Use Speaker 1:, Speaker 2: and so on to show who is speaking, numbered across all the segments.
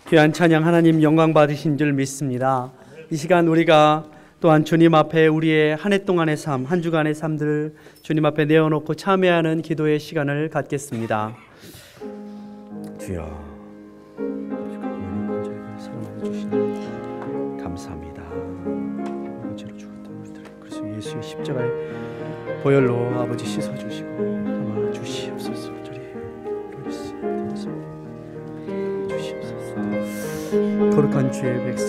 Speaker 1: 귀한 찬양 하나님 영광 받으신 줄 믿습니다. 이 시간 우리가 또한 주님 앞에 우리의 한 해 동안의 삶, 한 주간의 삶들을 주님 앞에 내어놓고 참회하는 기도의 시간을 갖겠습니다. 주여, 감사합니다. 죄로 죽었던 우리들 그래서 예수의 십자가의 보혈로 아버지 씻어주시고 담아 주시옵소서. 거룩한 주의 백성,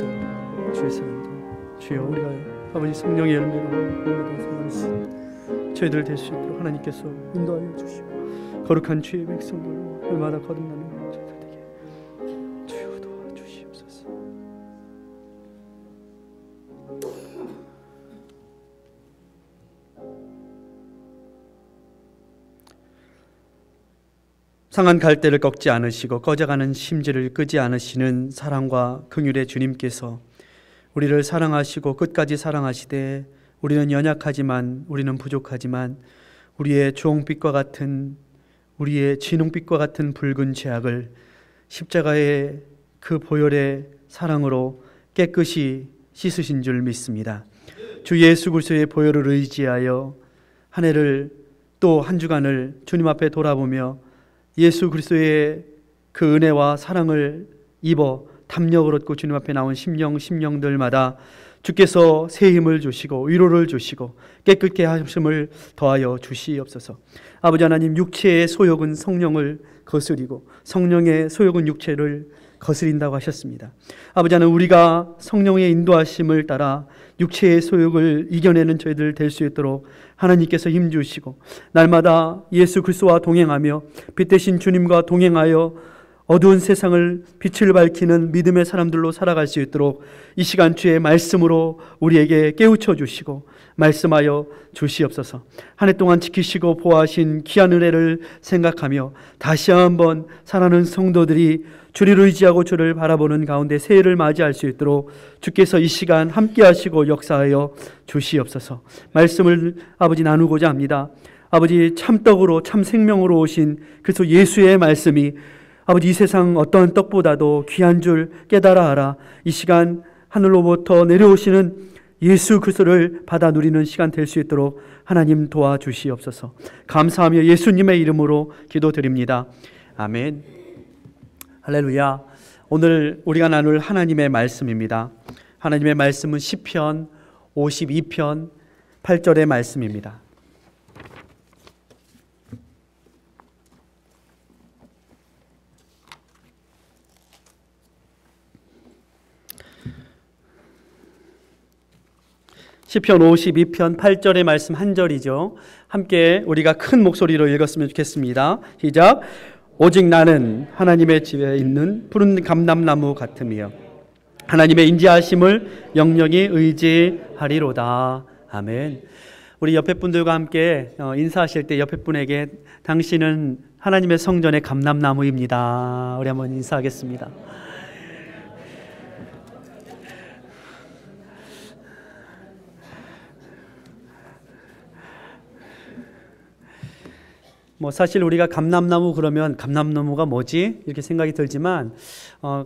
Speaker 1: 주의 사람들, 주여 우리가 아버지 성령의 열매로 살아가는 저희들 될 수 있도록 하나님께서 인도하여 주시고 거룩한 주의 백성들 얼마나 거듭나는 저희들 되게 주여 도와주시옵소서. 상한 갈대를 꺾지 않으시고 꺼져가는 심지를 끄지 않으시는 사랑과 긍휼의 주님께서 우리를 사랑하시고 끝까지 사랑하시되 우리는 연약하지만 우리는 부족하지만 우리의 주홍빛과 같은 우리의 진홍빛과 같은 붉은 죄악을 십자가의 그 보혈의 사랑으로 깨끗이 씻으신 줄 믿습니다. 주 예수 그리스도의 보혈을 의지하여 한 해를 또 한 주간을 주님 앞에 돌아보며 예수 그리스도의 그 은혜와 사랑을 입어 담력을 얻고 주님 앞에 나온 심령들마다 주께서 새 힘을 주시고 위로를 주시고 깨끗게 하심을 더하여 주시옵소서. 아버지 하나님, 육체의 소욕은 성령을 거스리고 성령의 소욕은 육체를 거스린다고 하셨습니다. 아버지 하나님, 우리가 성령의 인도하심을 따라 육체의 소욕을 이겨내는 저희들 될 수 있도록 하나님께서 힘주시고 날마다 예수 그리스도와 동행하며 빛 대신 주님과 동행하여 어두운 세상을 빛을 밝히는 믿음의 사람들로 살아갈 수 있도록 이 시간 주의 말씀으로 우리에게 깨우쳐 주시고 말씀하여 주시옵소서. 한 해 동안 지키시고 보호하신 귀한 은혜를 생각하며 다시 한번 사랑하는 성도들이 주를 의지하고 주를 바라보는 가운데 새해를 맞이할 수 있도록 주께서 이 시간 함께 하시고 역사하여 주시옵소서. 말씀을 아버지 나누고자 합니다. 아버지, 참떡으로 참 생명으로 오신 그리스도 예수의 말씀이 아버지 이 세상 어떠한 떡보다도 귀한 줄 깨달아 알아 이 시간 하늘로부터 내려오시는 예수 그리스도를 받아 누리는 시간 될 수 있도록 하나님 도와주시옵소서. 감사하며 예수님의 이름으로 기도드립니다. 아멘. 할렐루야. 오늘 우리가 나눌 하나님의 말씀입니다. 하나님의 말씀은 시편 52편 8절의 말씀입니다. 시편 52편 8절의 말씀 한 절이죠. 함께 우리가 큰 목소리로 읽었으면 좋겠습니다. 시작. 오직 나는 하나님의 집에 있는 푸른 감람나무 같으며 하나님의 인자하심을 영영히 의지하리로다. 아멘. 우리 옆에 분들과 함께 인사하실 때 옆에 분에게 당신은 하나님의 성전의 감람나무입니다. 우리 한번 인사하겠습니다. 사실 우리가 감람나무 그러면 감람나무가 뭐지? 이렇게 생각이 들지만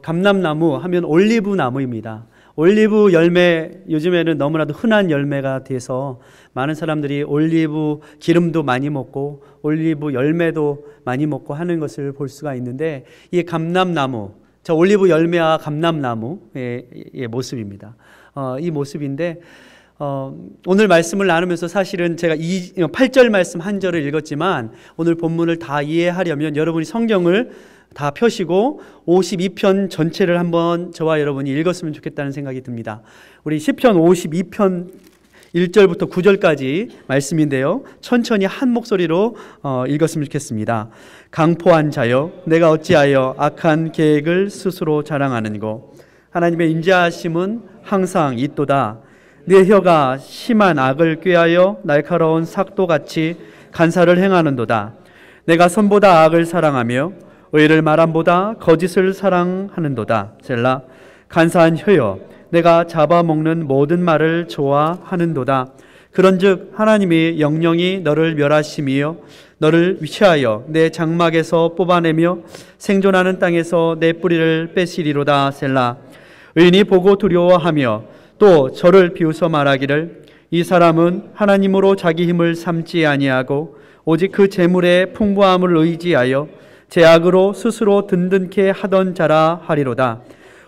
Speaker 1: 감람나무 하면 올리브 나무입니다. 올리브 열매, 요즘에는 너무나도 흔한 열매가 돼서 많은 사람들이 올리브 기름도 많이 먹고 올리브 열매도 많이 먹고 하는 것을 볼 수가 있는데, 이 감람나무, 저 올리브 열매와 감람나무의 모습입니다. 이 모습인데 오늘 말씀을 나누면서 사실은 제가 8절 말씀 한 절을 읽었지만 오늘 본문을 다 이해하려면 여러분이 성경을 다 펴시고 52편 전체를 한번 저와 여러분이 읽었으면 좋겠다는 생각이 듭니다. 우리 시편 52편 1절부터 9절까지 말씀인데요, 천천히 한 목소리로 읽었으면 좋겠습니다. 강포한 자여, 내가 어찌하여 악한 계획을 스스로 자랑하는고? 하나님의 인자하심은 항상 있도다. 내 혀가 심한 악을 꾀하여 날카로운 삭도같이 간사를 행하는도다. 내가 선보다 악을 사랑하며 의를 말함보다 거짓을 사랑하는도다. 셀라. 간사한 혀여, 내가 잡아먹는 모든 말을 좋아하는도다. 그런즉 하나님이 영영히 너를 멸하심이요 너를 취하여 내 장막에서 뽑아내며 생존하는 땅에서 내 뿌리를 빼시리로다. 셀라. 의인이 보고 두려워하며 또 저를 비웃어 말하기를 이 사람은 하나님으로 자기 힘을 삼지 아니하고 오직 그 재물의 풍부함을 의지하여 제약으로 스스로 든든케 하던 자라 하리로다.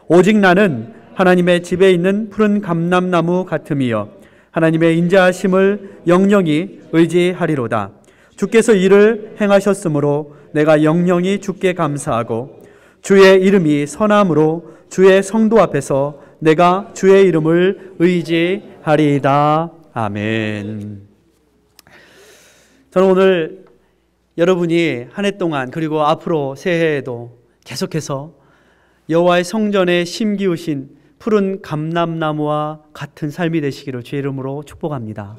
Speaker 1: 오직 나는 하나님의 집에 있는 푸른 감람나무 같음이여 하나님의 인자하심을 영영히 의지하리로다. 주께서 이를 행하셨으므로 내가 영영히 주께 감사하고 주의 이름이 선함으로 주의 성도 앞에서 내가 주의 이름을 의지하리이다. 아멘. 저는 오늘 여러분이 한 해 동안 그리고 앞으로 새해에도 계속해서 여호와의 성전에 심기우신 푸른 감람나무와 같은 삶이 되시기를 주의 이름으로 축복합니다.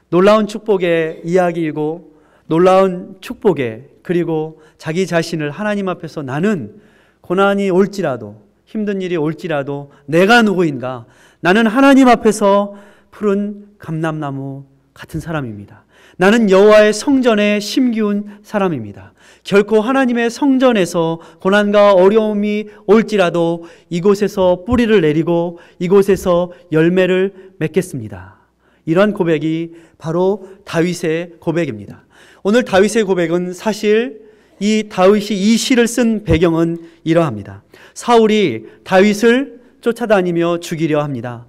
Speaker 1: 놀라운 축복의 이야기이고 놀라운 축복의 그리고 자기 자신을 하나님 앞에서 나는 고난이 올지라도 힘든 일이 올지라도 내가 누구인가? 나는 하나님 앞에서 푸른 감람나무 같은 사람입니다. 나는 여호와의 성전에 심기운 사람입니다. 결코 하나님의 성전에서 고난과 어려움이 올지라도 이곳에서 뿌리를 내리고 이곳에서 열매를 맺겠습니다. 이런 고백이 바로 다윗의 고백입니다. 오늘 다윗의 고백은 사실 이 다윗이 이 시를 쓴 배경은 이러합니다. 사울이 다윗을 쫓아다니며 죽이려 합니다.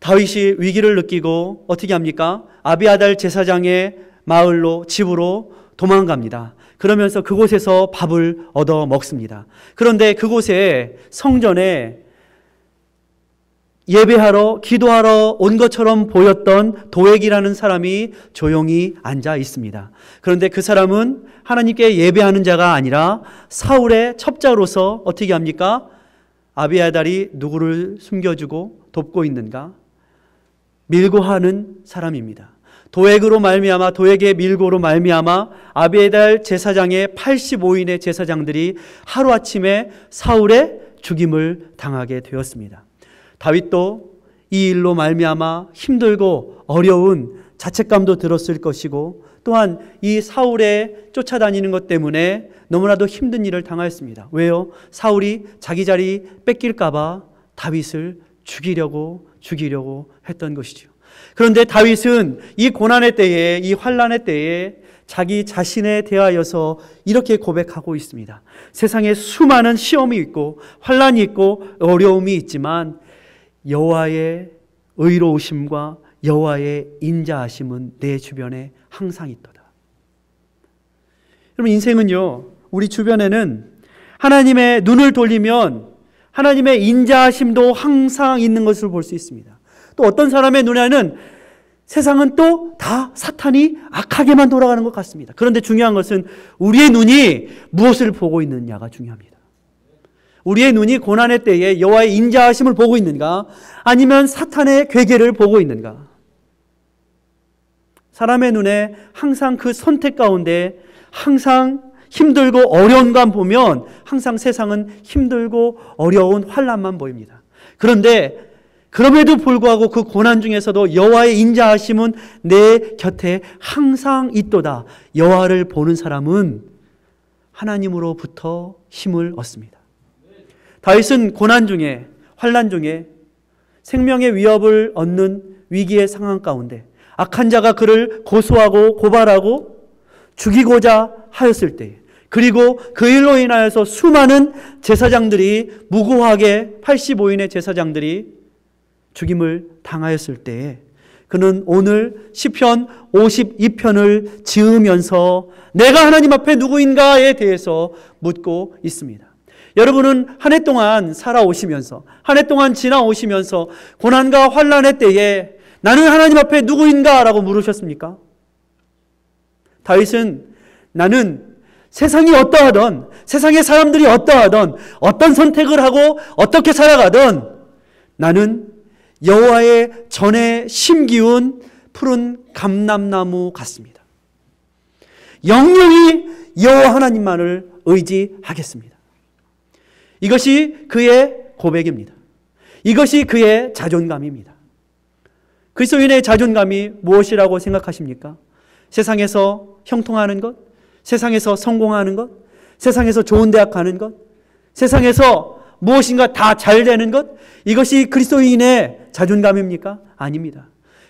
Speaker 1: 다윗이 위기를 느끼고 어떻게 합니까? 아비아달 제사장의 마을로 집으로 도망갑니다. 그러면서 그곳에서 밥을 얻어 먹습니다. 그런데 그곳에 성전에 예배하러 기도하러 온 것처럼 보였던 도액이라는 사람이 조용히 앉아 있습니다. 그런데 그 사람은 하나님께 예배하는 자가 아니라 사울의 첩자로서 어떻게 합니까? 아비아달이 누구를 숨겨주고 돕고 있는가? 밀고 하는 사람입니다. 도액으로 말미암아 도액의 밀고로 말미암아 아비아달 제사장의 85인의 제사장들이 하루아침에 사울의 죽임을 당하게 되었습니다. 다윗도 이 일로 말미암아 힘들고 어려운 자책감도 들었을 것이고 또한 이 사울의 쫓아다니는 것 때문에 너무나도 힘든 일을 당하였습니다. 왜요? 사울이 자기 자리 뺏길까 봐 다윗을 죽이려고 했던 것이죠. 그런데 다윗은 이 고난의 때에 이 환난의 때에 자기 자신에 대하여서 이렇게 고백하고 있습니다. 세상에 수많은 시험이 있고 환난이 있고 어려움이 있지만 여호와의 의로우심과 여호와의 인자하심은 내 주변에 항상 있도다. 여러분 인생은요, 우리 주변에는 하나님의 눈을 돌리면 하나님의 인자하심도 항상 있는 것을 볼 수 있습니다. 또 어떤 사람의 눈에는 세상은 또 다 사탄이 악하게만 돌아가는 것 같습니다. 그런데 중요한 것은 우리의 눈이 무엇을 보고 있느냐가 중요합니다. 우리의 눈이 고난의 때에 여호와의 인자하심을 보고 있는가? 아니면 사탄의 괴계를 보고 있는가? 사람의 눈에 항상 그 선택 가운데 항상 힘들고 어려운 것 보면 항상 세상은 힘들고 어려운 환난만 보입니다. 그런데 그럼에도 불구하고 그 고난 중에서도 여호와의 인자하심은 내 곁에 항상 있도다. 여호와를 보는 사람은 하나님으로부터 힘을 얻습니다. 다윗은 고난 중에 환난 중에 생명의 위협을 얻는 위기의 상황 가운데 악한 자가 그를 고소하고 고발하고 죽이고자 하였을 때 그리고 그 일로 인하여서 수많은 제사장들이 무고하게 85인의 제사장들이 죽임을 당하였을 때에 그는 오늘 시편 52편을 지으면서 내가 하나님 앞에 누구인가에 대해서 묻고 있습니다. 여러분은 한 해 동안 살아오시면서 한 해 동안 지나오시면서 고난과 환난의 때에 나는 하나님 앞에 누구인가? 라고 물으셨습니까? 다윗은 나는 세상이 어떠하든 세상의 사람들이 어떠하든 어떤 선택을 하고 어떻게 살아가든 나는 여호와의 전에 심기운 푸른 감람나무 같습니다. 영영히 여호와 하나님만을 의지하겠습니다. 이것이 그의 고백입니다. 이것이 그의 자존감입니다. 그리스도인의 자존감이 무엇이라고 생각하십니까? 세상에서 형통하는 것, 세상에서 성공하는 것, 세상에서 좋은 대학 가는 것, 세상에서 무엇인가 다 잘 되는 것, 이것이 그리스도인의 자존감입니까? 아닙니다.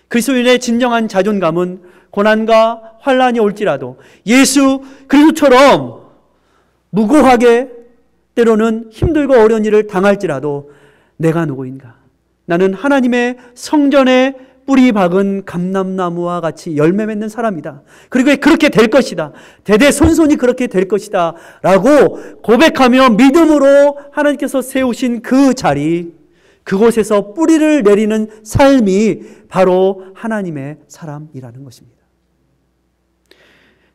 Speaker 1: 그리스도인의 진정한 자존감은 고난과 환난이 올지라도 예수 그리스도처럼 무고하게 때로는 힘들고 어려운 일을 당할지라도 내가 누구인가? 나는 하나님의 성전에 뿌리 박은 감람나무와 같이 열매 맺는 사람이다. 그리고 그렇게 될 것이다. 대대손손이 그렇게 될 것이다. 라고 고백하며 믿음으로 하나님께서 세우신 그 자리, 그곳에서 뿌리를 내리는 삶이 바로 하나님의 사람이라는 것입니다.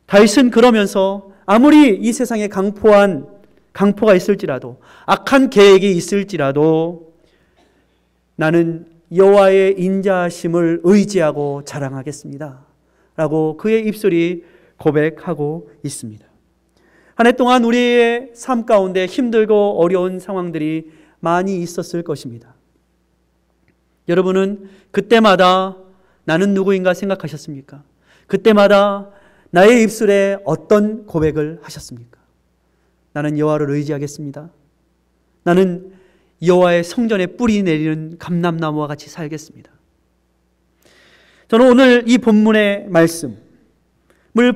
Speaker 1: 다윗은 그러면서 아무리 이 세상에 강포가 있을지라도, 악한 계획이 있을지라도 나는 여호와의 인자하심을 의지하고 자랑하겠습니다. 라고 그의 입술이 고백하고 있습니다. 한 해 동안 우리의 삶 가운데 힘들고 어려운 상황들이 많이 있었을 것입니다. 여러분은 그때마다 나는 누구인가 생각하셨습니까? 그때마다 나의 입술에 어떤 고백을 하셨습니까? 나는 여호와를 의지하겠습니다. 나는 여호와의 성전에 뿌리 내리는 감람나무와 같이 살겠습니다. 저는 오늘 이 본문의 말씀을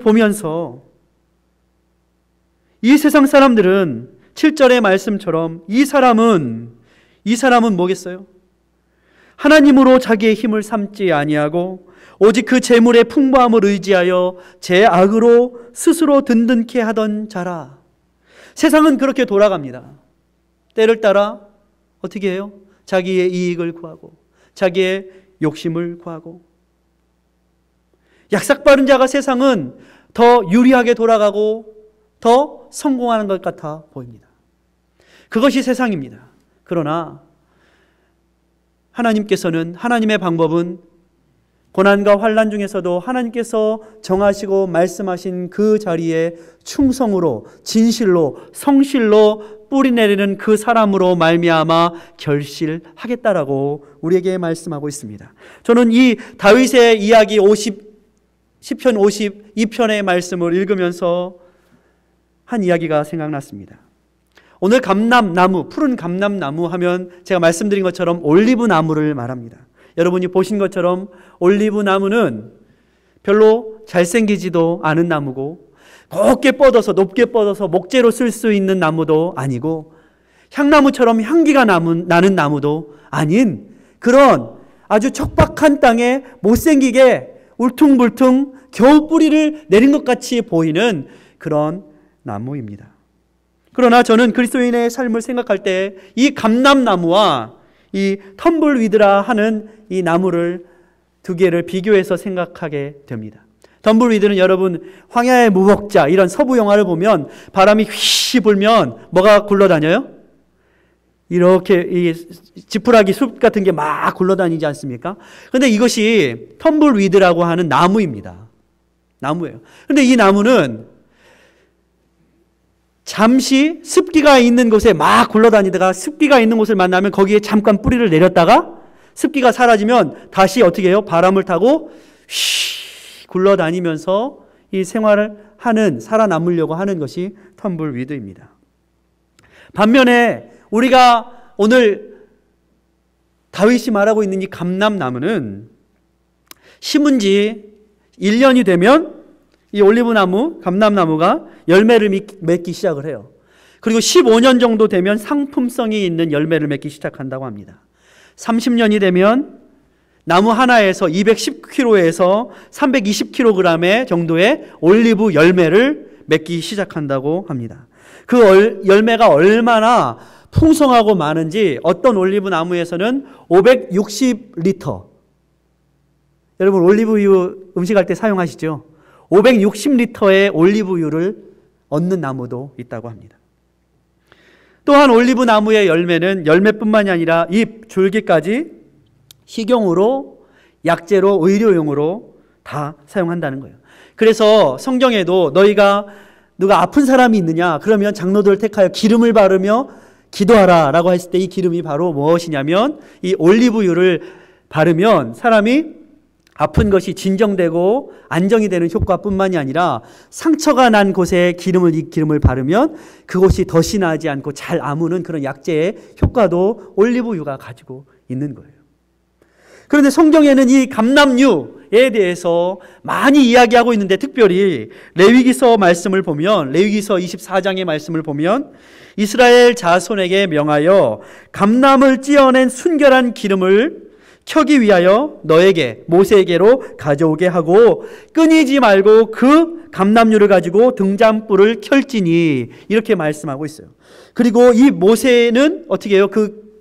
Speaker 1: 보면서 이 세상 사람들은 7절의 말씀처럼 이 사람은 뭐겠어요? 하나님으로 자기의 힘을 삼지 아니하고 오직 그 재물의 풍부함을 의지하여 제 악으로 스스로 든든케 하던 자라. 세상은 그렇게 돌아갑니다. 때를 따라 어떻게 해요? 자기의 이익을 구하고 자기의 욕심을 구하고. 약삭빠른 자가 세상은 더 유리하게 돌아가고 더 성공하는 것 같아 보입니다. 그것이 세상입니다. 그러나 하나님께서는, 하나님의 방법은 고난과 환난 중에서도 하나님께서 정하시고 말씀하신 그 자리에 충성으로, 진실로, 성실로 뿌리 내리는 그 사람으로 말미암아 결실하겠다라고 우리에게 말씀하고 있습니다. 저는 이 다윗의 이야기 10편 52편의 말씀을 읽으면서 한 이야기가 생각났습니다. 오늘 감람나무, 푸른 감람나무 하면 제가 말씀드린 것처럼 올리브 나무를 말합니다. 여러분이 보신 것처럼 올리브 나무는 별로 잘생기지도 않은 나무고 곱게 뻗어서, 높게 뻗어서 목재로 쓸 수 있는 나무도 아니고 향나무처럼 향기가 나는 나무도 아닌 그런 아주 척박한 땅에 못생기게 울퉁불퉁 겨우 뿌리를 내린 것 같이 보이는 그런 나무입니다. 그러나 저는 그리스도인의 삶을 생각할 때 이 감람나무와 이 텀블위드라 하는 이 나무를 두 개를 비교해서 생각하게 됩니다. 텀블위드는 여러분 황야의 무법자 이런 서부 영화를 보면 바람이 휘 불면 뭐가 굴러다녀요? 이렇게 이 지푸라기 숲 같은 게 막 굴러다니지 않습니까? 그런데 이것이 텀블위드라고 하는 나무입니다. 나무예요. 그런데 이 나무는 잠시 습기가 있는 곳에 막 굴러다니다가 습기가 있는 곳을 만나면 거기에 잠깐 뿌리를 내렸다가 습기가 사라지면 다시 어떻게 해요? 바람을 타고 휘 굴러다니면서 이 생활을 하는, 살아남으려고 하는 것이 텀블위드입니다. 반면에 우리가 오늘 다윗이 말하고 있는 이 감람나무는 심은 지 1년이 되면 이 올리브나무, 감람나무가 열매를 맺기 시작을 해요. 그리고 15년 정도 되면 상품성이 있는 열매를 맺기 시작한다고 합니다. 30년이 되면 나무 하나에서 210kg에서 320kg 정도의 올리브 열매를 맺기 시작한다고 합니다. 그 열매가 얼마나 풍성하고 많은지 어떤 올리브 나무에서는 560리터. 여러분 올리브유 음식할 때 사용하시죠? 560리터의 올리브유를 얻는 나무도 있다고 합니다. 또한 올리브 나무의 열매는 열매뿐만이 아니라 잎, 줄기까지 식용으로, 약재로, 의료용으로 다 사용한다는 거예요. 그래서 성경에도 누가 아픈 사람이 있느냐 그러면 장로들을 택하여 기름을 바르며 기도하라 라고 했을 때 이 기름이 바로 무엇이냐면 이 올리브유를 바르면 사람이 아픈 것이 진정되고 안정이 되는 효과뿐만이 아니라 상처가 난 곳에 이 기름을 바르면 그곳이 덧이 나지 않고 잘 아무는 그런 약재의 효과도 올리브유가 가지고 있는 거예요. 그런데 성경에는 이 감람유에 대해서 많이 이야기하고 있는데, 특별히 레위기서 말씀을 보면, 레위기서 24장의 말씀을 보면 이스라엘 자손에게 명하여 감람을 찧어낸 순결한 기름을 켜기 위하여 너에게 모세에게로 가져오게 하고 끊이지 말고 그 감람유를 가지고 등잔불을 켤지니, 이렇게 말씀하고 있어요. 그리고 이 모세는 어떻게 해요? 그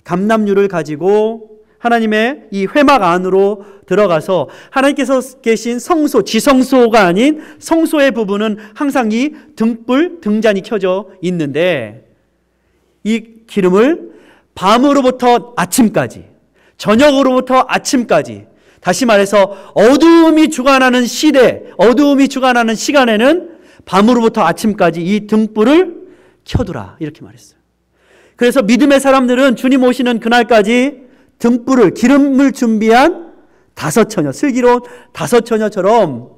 Speaker 1: 감람유를 가지고 하나님의 이 회막 안으로 들어가서 하나님께서 계신 성소, 지성소가 아닌 성소의 부분은 항상 이 등잔이 켜져 있는데, 이 기름을 밤으로부터 아침까지, 저녁으로부터 아침까지, 다시 말해서 어두움이 주관하는 시대, 어두움이 주관하는 시간에는 밤으로부터 아침까지 이 등불을 켜두라, 이렇게 말했어요. 그래서 믿음의 사람들은 주님 오시는 그날까지 등불을, 기름을 준비한 다섯처녀, 슬기로운 다섯처녀처럼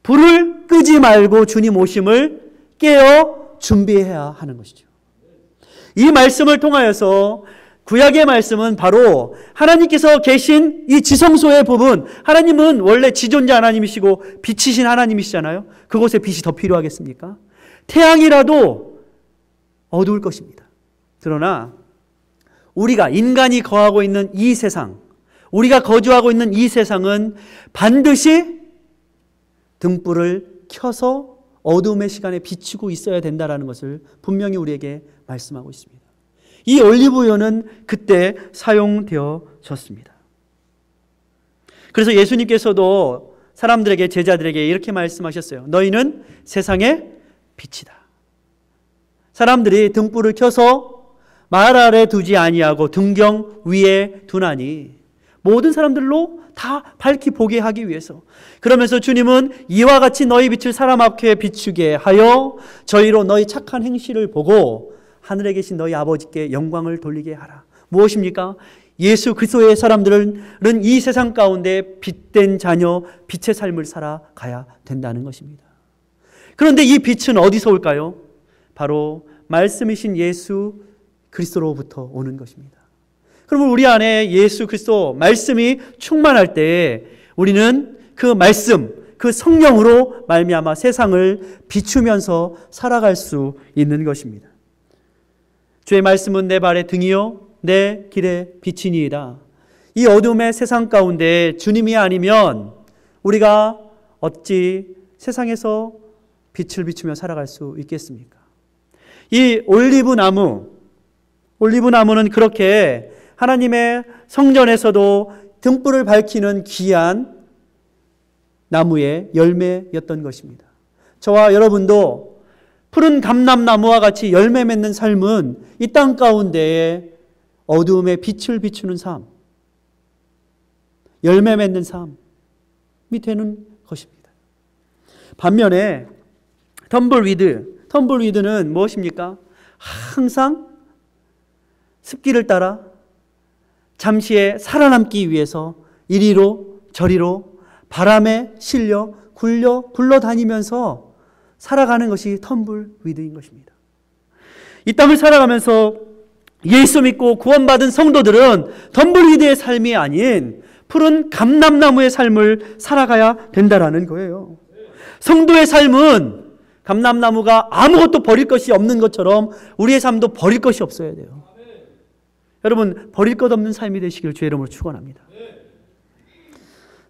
Speaker 1: 불을 끄지 말고 주님 오심을 깨어 준비해야 하는 것이죠. 이 말씀을 통하여서 구약의 말씀은 바로 하나님께서 계신 이 지성소의 부분, 하나님은 원래 지존자 하나님이시고 빛이신 하나님이시잖아요. 그곳에 빛이 더 필요하겠습니까? 태양이라도 어두울 것입니다. 그러나 우리가, 인간이 거하고 있는 이 세상, 우리가 거주하고 있는 이 세상은 반드시 등불을 켜서 어두움의 시간에 비추고 있어야 된다는 것을 분명히 우리에게 말씀하고 있습니다. 이 올리브유는 그때 사용되어졌습니다. 그래서 예수님께서도 사람들에게, 제자들에게 이렇게 말씀하셨어요. 너희는 세상의 빛이다. 사람들이 등불을 켜서 말 아래 두지 아니하고 등경 위에 두나니, 모든 사람들로 다 밝히 보게 하기 위해서. 그러면서 주님은 이와 같이 너희 빛을 사람 앞에 비추게 하여 저희로 너희 착한 행실을 보고 하늘에 계신 너희 아버지께 영광을 돌리게 하라. 무엇입니까? 예수 그리스도의 사람들은 이 세상 가운데 빛된 자녀, 빛의 삶을 살아가야 된다는 것입니다. 그런데 이 빛은 어디서 올까요? 바로 말씀이신 예수 그리스도로부터 오는 것입니다. 그러면 우리 안에 예수 그리스도 말씀이 충만할 때 우리는 그 말씀, 그 성령으로 말미암아 세상을 비추면서 살아갈 수 있는 것입니다. 주의 말씀은 내 발의 등이요 내 길의 빛이니이다. 이 어둠의 세상 가운데 주님이 아니면 우리가 어찌 세상에서 빛을 비추며 살아갈 수 있겠습니까? 이 올리브나무는 그렇게 하나님의 성전에서도 등불을 밝히는 귀한 나무의 열매였던 것입니다. 저와 여러분도 푸른 감람나무와 같이 열매 맺는 삶은 이 땅 가운데에 어두움에 빛을 비추는 삶, 열매 맺는 삶이 되는 것입니다. 반면에 텀블위드는 무엇입니까? 항상 습기를 따라 잠시에 살아남기 위해서 이리로 저리로 바람에 실려 굴러다니면서 살아가는 것이 텀블위드인 것입니다. 이 땅을 살아가면서 예수 믿고 구원받은 성도들은 텀블위드의 삶이 아닌 푸른 감람나무의 삶을 살아가야 된다라는 거예요. 성도의 삶은 감람나무가 아무것도 버릴 것이 없는 것처럼 우리의 삶도 버릴 것이 없어야 돼요. 여러분, 버릴 것 없는 삶이 되시길 주의 이름으로 축원합니다.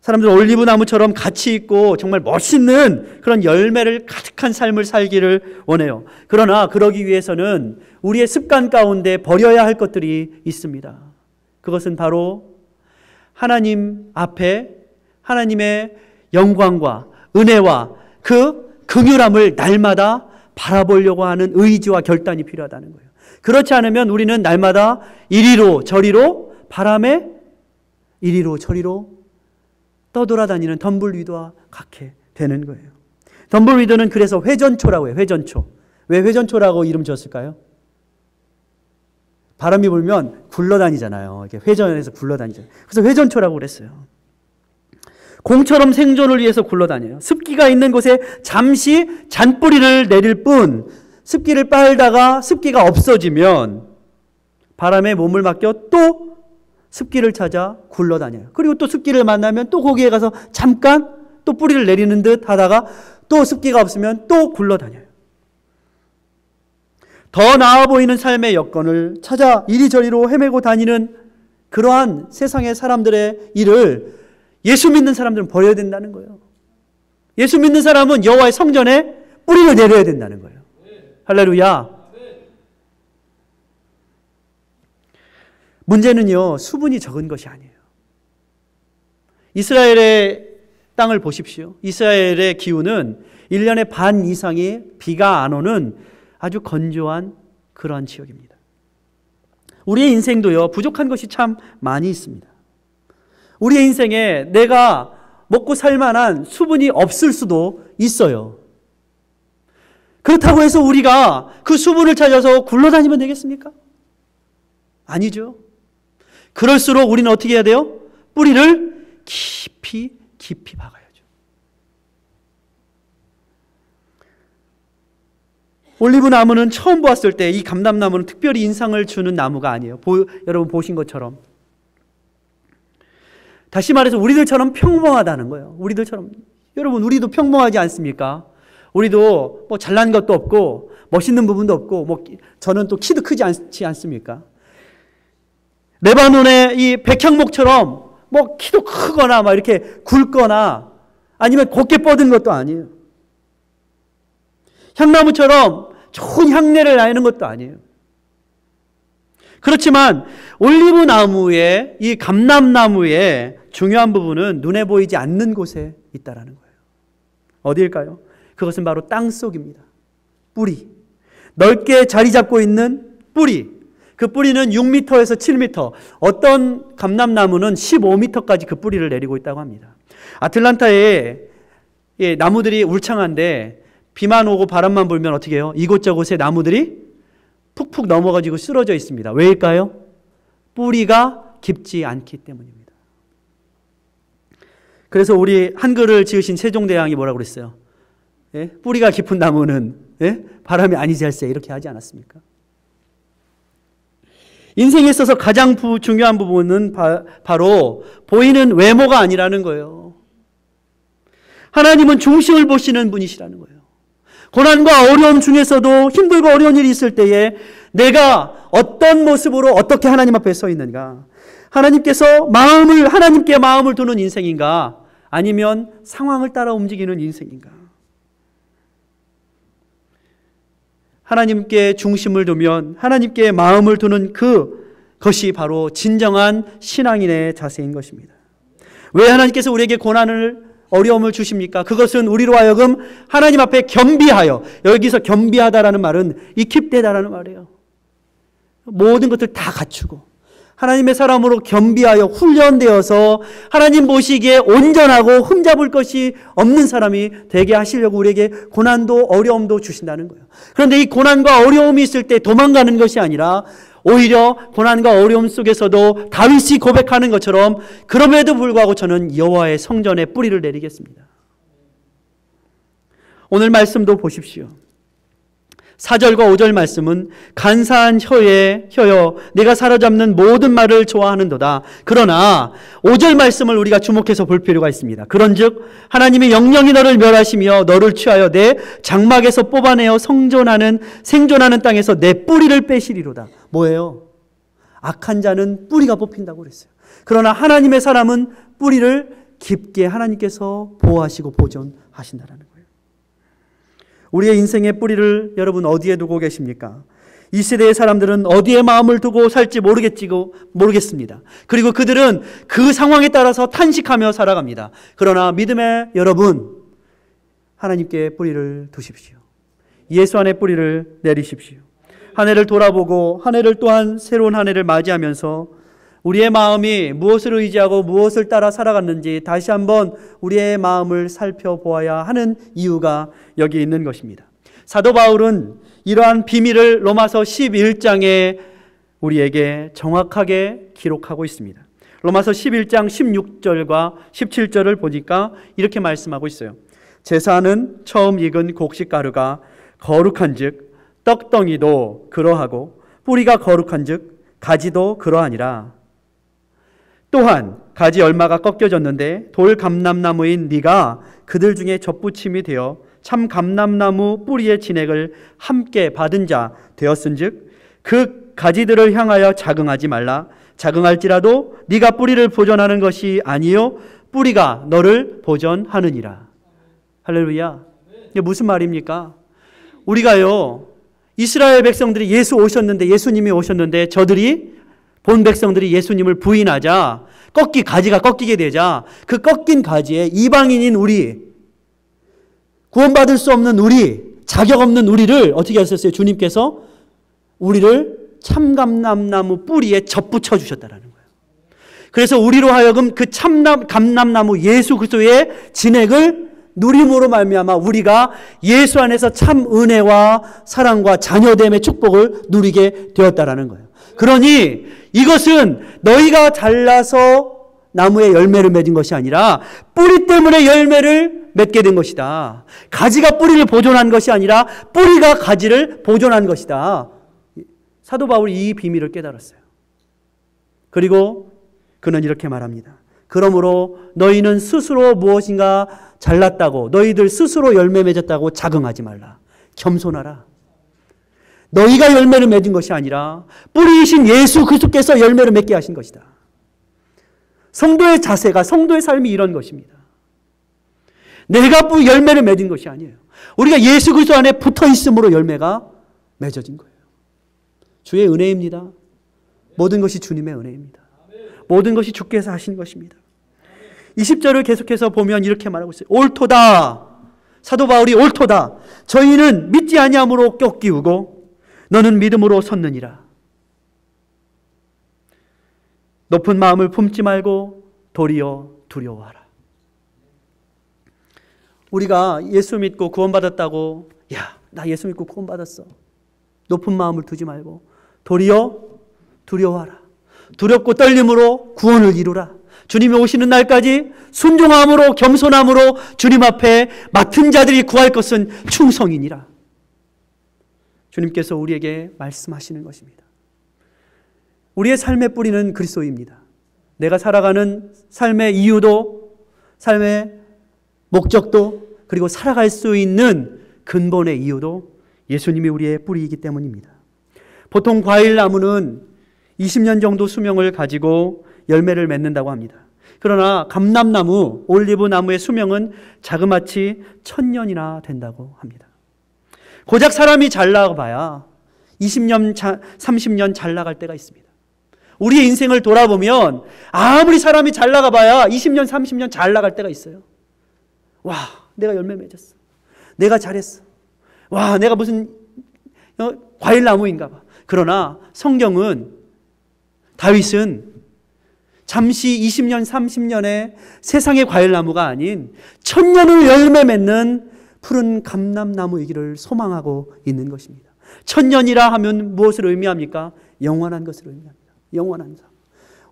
Speaker 1: 사람들은 올리브나무처럼 가치 있고 정말 멋있는 그런 열매를 가득한 삶을 살기를 원해요. 그러나 그러기 위해서는 우리의 습관 가운데 버려야 할 것들이 있습니다. 그것은 바로 하나님 앞에 하나님의 영광과 은혜와 그 긍휼함을 날마다 바라보려고 하는 의지와 결단이 필요하다는 거예요. 그렇지 않으면 우리는 날마다 이리로 저리로 바람에 이리로 저리로 떠돌아다니는 덤블위드와 같게 되는 거예요. 덤블위드는 그래서 회전초라고 해요. 회전초. 왜 회전초라고 이름 지었을까요? 바람이 불면 굴러다니잖아요. 이렇게 회전해서 굴러다니잖아요. 그래서 회전초라고 그랬어요. 공처럼 생존을 위해서 굴러다녀요. 습기가 있는 곳에 잠시 잔뿌리를 내릴 뿐, 습기를 빨다가 습기가 없어지면 바람에 몸을 맡겨 또 습기를 찾아 굴러다녀요. 그리고 또 습기를 만나면 또 거기에 가서 잠깐 또 뿌리를 내리는 듯 하다가 또 습기가 없으면 또 굴러다녀요. 더 나아 보이는 삶의 여건을 찾아 이리저리로 헤매고 다니는 그러한 세상의 사람들의 일을 예수 믿는 사람들은 버려야 된다는 거예요. 예수 믿는 사람은 여호와의 성전에 뿌리를 내려야 된다는 거예요. 할렐루야. 문제는요, 수분이 적은 것이 아니에요. 이스라엘의 땅을 보십시오. 이스라엘의 기후는 1년에 반 이상이 비가 안 오는 아주 건조한 그러한 지역입니다. 우리의 인생도요, 부족한 것이 참 많이 있습니다. 우리의 인생에 내가 먹고 살 만한 수분이 없을 수도 있어요. 그렇다고 해서 우리가 그 수분을 찾아서 굴러다니면 되겠습니까? 아니죠. 그럴수록 우리는 어떻게 해야 돼요? 뿌리를 깊이 박아야죠. 올리브 나무는 처음 보았을 때 이 감람나무는 특별히 인상을 주는 나무가 아니에요. 여러분 보신 것처럼. 다시 말해서 우리들처럼 평범하다는 거예요. 우리들처럼. 여러분, 우리도 평범하지 않습니까? 우리도 뭐 잘난 것도 없고 멋있는 부분도 없고, 뭐 저는 또 키도 크지 않지 않습니까? 레바논의 이 백향목처럼 뭐 키도 크거나 막 이렇게 굵거나 아니면 곱게 뻗은 것도 아니에요. 향나무처럼 좋은 향내를 나는 것도 아니에요. 그렇지만 올리브 나무의 이 감람나무의 중요한 부분은 눈에 보이지 않는 곳에 있다라는 거예요. 어디일까요? 그것은 바로 땅 속입니다. 뿌리. 넓게 자리 잡고 있는 뿌리. 그 뿌리는 6m에서 7m. 어떤 감람나무는 15m까지 그 뿌리를 내리고 있다고 합니다. 아틀란타에 나무들이 울창한데 비만 오고 바람만 불면 어떻게 해요? 이곳저곳에 나무들이 푹푹 넘어가지고 쓰러져 있습니다. 왜일까요? 뿌리가 깊지 않기 때문입니다. 그래서 우리 한글을 지으신 세종대왕이 뭐라고 그랬어요? 예? 뿌리가 깊은 나무는 바람이 아니잘세, 이렇게 하지 않았습니까? 인생에 있어서 가장 중요한 부분은 바로 보이는 외모가 아니라는 거예요. 하나님은 중심을 보시는 분이시라는 거예요. 고난과 어려움 중에서도 힘들고 어려운 일이 있을 때에 내가 어떤 모습으로 어떻게 하나님 앞에 서 있는가? 하나님께 마음을 두는 인생인가? 아니면 상황을 따라 움직이는 인생인가? 하나님께 중심을 두면 하나님께 마음을 두는 그것이 바로 진정한 신앙인의 자세인 것입니다. 왜 하나님께서 우리에게 어려움을 주십니까? 그것은 우리로 하여금 하나님 앞에 겸비하여, 여기서 겸비하다라는 말은 익힙되다라는 말이에요. 모든 것들 다 갖추고 하나님의 사람으로 겸비하여 훈련되어서 하나님 보시기에 온전하고 흠잡을 것이 없는 사람이 되게 하시려고 우리에게 고난도 어려움도 주신다는 거예요. 그런데 이 고난과 어려움이 있을 때 도망가는 것이 아니라 오히려 고난과 어려움 속에서도 다윗이 고백하는 것처럼 그럼에도 불구하고 저는 여호와의 성전에 뿌리를 내리겠습니다. 오늘 말씀도 보십시오. 4절과 5절 말씀은 간사한 혀여 내가 사로잡는 모든 말을 좋아하는도다. 그러나 5절 말씀을 우리가 주목해서 볼 필요가 있습니다. 그런즉 하나님이 영영이 너를 멸하시며 너를 취하여 내 장막에서 뽑아내어 생존하는 땅에서 내 뿌리를 빼시리로다. 뭐예요? 악한 자는 뿌리가 뽑힌다고 그랬어요. 그러나 하나님의 사람은 뿌리를 깊게 하나님께서 보호하시고 보존하신다는 거예요. 우리의 인생의 뿌리를 여러분 어디에 두고 계십니까? 이 세대의 사람들은 어디에 마음을 두고 살지 모르겠습니다. 그리고 그들은 그 상황에 따라서 탄식하며 살아갑니다. 그러나 믿음의 여러분, 하나님께 뿌리를 두십시오. 예수 안에 뿌리를 내리십시오. 한 해를 돌아보고 한 해를 또한 새로운 한 해를 맞이하면서 우리의 마음이 무엇을 의지하고 무엇을 따라 살아갔는지 다시 한번 우리의 마음을 살펴보아야 하는 이유가 여기 있는 것입니다. 사도 바울은 이러한 비밀을 로마서 11장에 우리에게 정확하게 기록하고 있습니다. 로마서 11장 16절과 17절을 보니까 이렇게 말씀하고 있어요. 제사는 처음 익은 곡식가루가 거룩한즉 떡덩이도 그러하고 뿌리가 거룩한즉 가지도 그러하니라. 또한 가지 얼마가 꺾여졌는데 돌 감람나무인 네가 그들 중에 접붙임이 되어 참 감람나무 뿌리의 진액을 함께 받은 자 되었은즉 그 가지들을 향하여 자긍하지 말라. 자긍할지라도 네가 뿌리를 보존하는 것이 아니요 뿌리가 너를 보존하느니라. 할렐루야. 이게 무슨 말입니까? 우리가요, 이스라엘 백성들이 예수님이 오셨는데 저들이 본 백성들이 예수님을 부인하자 가지가 꺾이게 되자 그 꺾인 가지에 이방인인 우리, 구원받을 수 없는 우리, 자격 없는 우리를 어떻게 하셨어요? 주님께서 우리를 참감람나무 뿌리에 접붙여 주셨다는 거예요. 그래서 우리로 하여금 그 감람나무 예수 그리스도의 진액을 누림으로 말미암아 우리가 예수 안에서 참 은혜와 사랑과 자녀됨의 축복을 누리게 되었다라는 거예요. 그러니 이것은 너희가 잘라서 나무에 열매를 맺은 것이 아니라 뿌리 때문에 열매를 맺게 된 것이다. 가지가 뿌리를 보존한 것이 아니라 뿌리가 가지를 보존한 것이다. 사도 바울이 이 비밀을 깨달았어요. 그리고 그는 이렇게 말합니다. 그러므로 너희는 스스로 무엇인가 잘났다고, 너희들 스스로 열매 맺었다고 자긍하지 말라. 겸손하라. 너희가 열매를 맺은 것이 아니라 뿌리이신 예수 그리스도께서 열매를 맺게 하신 것이다. 성도의 자세가, 성도의 삶이 이런 것입니다. 내가 열매를 맺은 것이 아니에요. 우리가 예수 그리스도 안에 붙어 있음으로 열매가 맺어진 거예요. 주의 은혜입니다. 모든 것이 주님의 은혜입니다. 모든 것이 주께서 하신 것입니다. 20절을 계속해서 보면 이렇게 말하고 있어요. 옳도다. 사도 바울이 옳도다. 저희는 믿지 아니함으로 꺾이우고 너는 믿음으로 섰느니라. 높은 마음을 품지 말고 도리어 두려워하라. 우리가 예수 믿고 구원받았다고, 야, 나 예수 믿고 구원받았어. 높은 마음을 두지 말고 도리어 두려워하라. 두렵고 떨림으로 구원을 이루라. 주님이 오시는 날까지 순종함으로 겸손함으로 주님 앞에 맡은 자들이 구할 것은 충성이니라. 주님께서 우리에게 말씀하시는 것입니다. 우리의 삶의 뿌리는 그리스도입니다. 내가 살아가는 삶의 이유도, 삶의 목적도, 그리고 살아갈 수 있는 근본의 이유도 예수님이 우리의 뿌리이기 때문입니다. 보통 과일나무는 20년 정도 수명을 가지고 열매를 맺는다고 합니다. 그러나 감람나무, 올리브나무의 수명은 자그마치 1000년이나 된다고 합니다. 고작 사람이 잘 나가봐야 20년, 30년 잘 나갈 때가 있습니다. 우리의 인생을 돌아보면 아무리 사람이 잘 나가봐야 20년, 30년 잘 나갈 때가 있어요. 와, 내가 열매 맺었어. 내가 잘했어. 와, 내가 무슨 과일나무인가 봐. 그러나 성경은, 다윗은 잠시 20년, 30년의 세상의 과일나무가 아닌 1000년을 열매 맺는 푸른 감람나무이기를 소망하고 있는 것입니다. 1000년이라 하면 무엇을 의미합니까? 영원한 것을 의미합니다. 영원한 삶.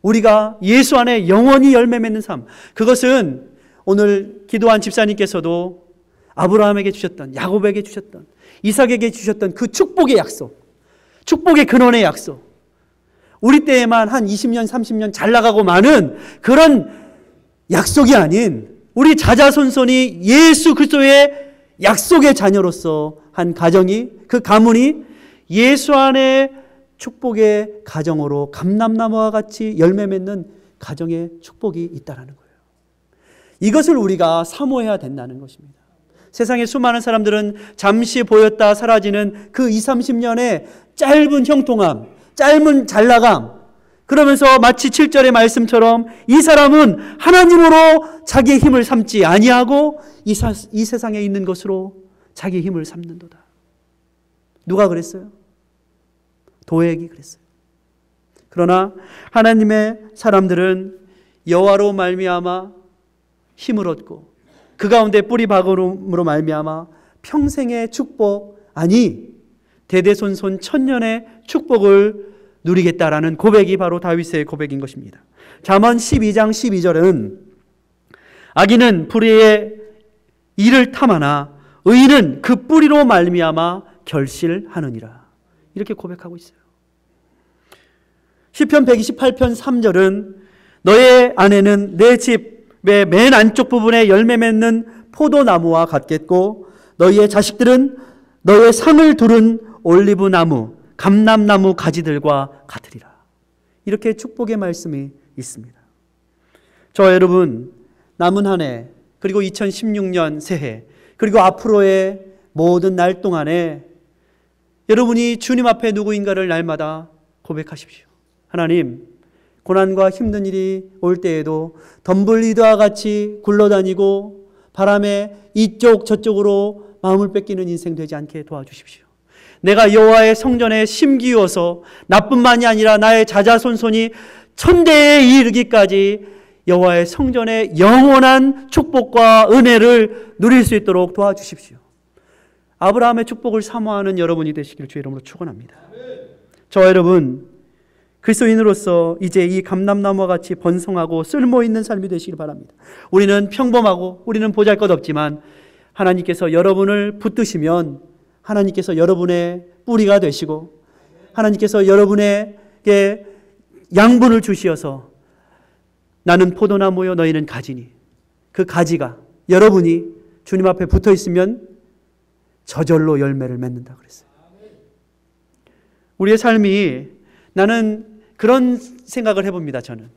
Speaker 1: 우리가 예수 안에 영원히 열매 맺는 삶. 그것은 오늘 기도한 집사님께서도 아브라함에게 주셨던, 야곱에게 주셨던, 이삭에게 주셨던 그 축복의 약속, 축복의 근원의 약속, 우리 때에만 한 20년, 30년 잘 나가고 마는 그런 약속이 아닌 우리 자자손손이 예수 그리스도의 약속의 자녀로서 한 가정이, 그 가문이 예수 안에 축복의 가정으로 감람나무와 같이 열매 맺는 가정의 축복이 있다는 거예요. 이것을 우리가 사모해야 된다는 것입니다. 세상의 수많은 사람들은 잠시 보였다 사라지는 그 20, 30년의 짧은 형통함, 짧은 잘나감, 그러면서 마치 7절의 말씀처럼 이 사람은 하나님으로 자기의 힘을 삼지 아니하고 이 세상에 있는 것으로 자기의 힘을 삼는도다. 누가 그랬어요? 도액이 그랬어요. 그러나 하나님의 사람들은 여호와로 말미암아 힘을 얻고 그 가운데 뿌리 박음으로 말미암아 평생의 축복, 아니 대대손손 천년의 축복을 누리겠다라는 고백이 바로 다윗의 고백인 것입니다. 잠언 12장 12절은 악인은 불의의 이를 탐하나 의인은 그 뿌리로 말미암아 결실하느니라. 이렇게 고백하고 있어요. 시편 128편 3절은 너의 아내는 내 집의 맨 안쪽 부분에 열매 맺는 포도나무와 같겠고 너희의 자식들은 너의 상을 두른 올리브나무, 감람나무 가지들과 같으리라. 이렇게 축복의 말씀이 있습니다. 저와 여러분, 남은 한 해, 그리고 2016년 새해, 그리고 앞으로의 모든 날 동안에 여러분이 주님 앞에 누구인가를 날마다 고백하십시오. 하나님, 고난과 힘든 일이 올 때에도 덤블리드와 같이 굴러다니고 바람에 이쪽 저쪽으로 마음을 뺏기는 인생 되지 않게 도와주십시오. 내가 여호와의 성전에 심기어서 나뿐만이 아니라 나의 자자손손이 천대에 이르기까지 여호와의 성전의 영원한 축복과 은혜를 누릴 수 있도록 도와주십시오. 아브라함의 축복을 사모하는 여러분이 되시길 주의 이름으로 축원합니다. 저와 여러분, 그리스도인으로서 이제 이 감람나무와 같이 번성하고 쓸모있는 삶이 되시길 바랍니다. 우리는 평범하고 우리는 보잘것없지만 하나님께서 여러분을 붙드시면 하나님께서 여러분의 뿌리가 되시고 하나님께서 여러분에게 양분을 주시어서 나는 포도나무요 너희는 가지니, 그 가지가 여러분이 주님 앞에 붙어 있으면 저절로 열매를 맺는다 그랬어요. 우리의 삶이, 나는 그런 생각을 해봅니다. 저는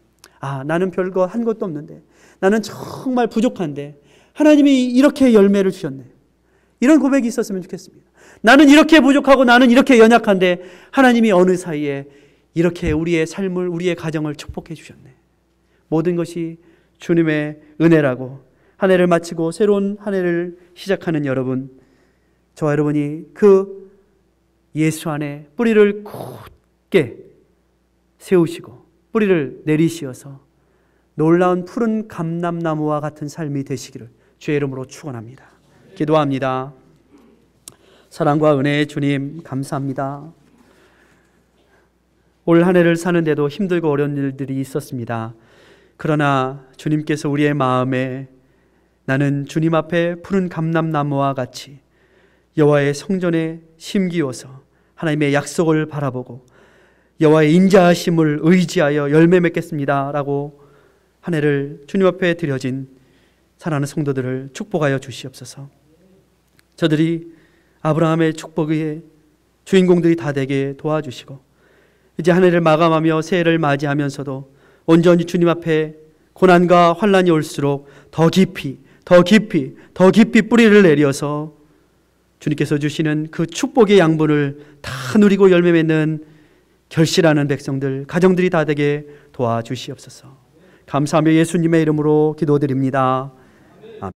Speaker 1: 나는 별거 한 것도 없는데, 나는 정말 부족한데 하나님이 이렇게 열매를 주셨네. 이런 고백이 있었으면 좋겠습니다. 나는 이렇게 부족하고 나는 이렇게 연약한데 하나님이 어느 사이에 이렇게 우리의 삶을, 우리의 가정을 축복해 주셨네. 모든 것이 주님의 은혜라고 한 해를 마치고 새로운 한 해를 시작하는 여러분, 저와 여러분이 그 예수 안에 뿌리를 굳게 세우시고 뿌리를 내리시어서 놀라운 푸른 감람나무와 같은 삶이 되시기를 주의 이름으로 축원합니다. 기도합니다. 사랑과 은혜의 주님, 감사합니다. 올 한 해를 사는데도 힘들고 어려운 일들이 있었습니다. 그러나 주님께서 우리의 마음에 나는 주님 앞에 푸른 감람나무와 같이 여호와의 성전에 심기어서 하나님의 약속을 바라보고 여호와의 인자하심을 의지하여 열매 맺겠습니다 라고 한 해를 주님 앞에 드려진 사랑하는 성도들을 축복하여 주시옵소서. 저들이 아브라함의 축복의 주인공들이 다 되게 도와주시고 이제 한 해를 마감하며 새해를 맞이하면서도 온전히 주님 앞에 고난과 환난이 올수록 더 깊이 뿌리를 내려서 주님께서 주시는 그 축복의 양분을 다 누리고 열매 맺는 결실하는 백성들, 가정들이 다 되게 도와주시옵소서. 감사하며 예수님의 이름으로 기도드립니다.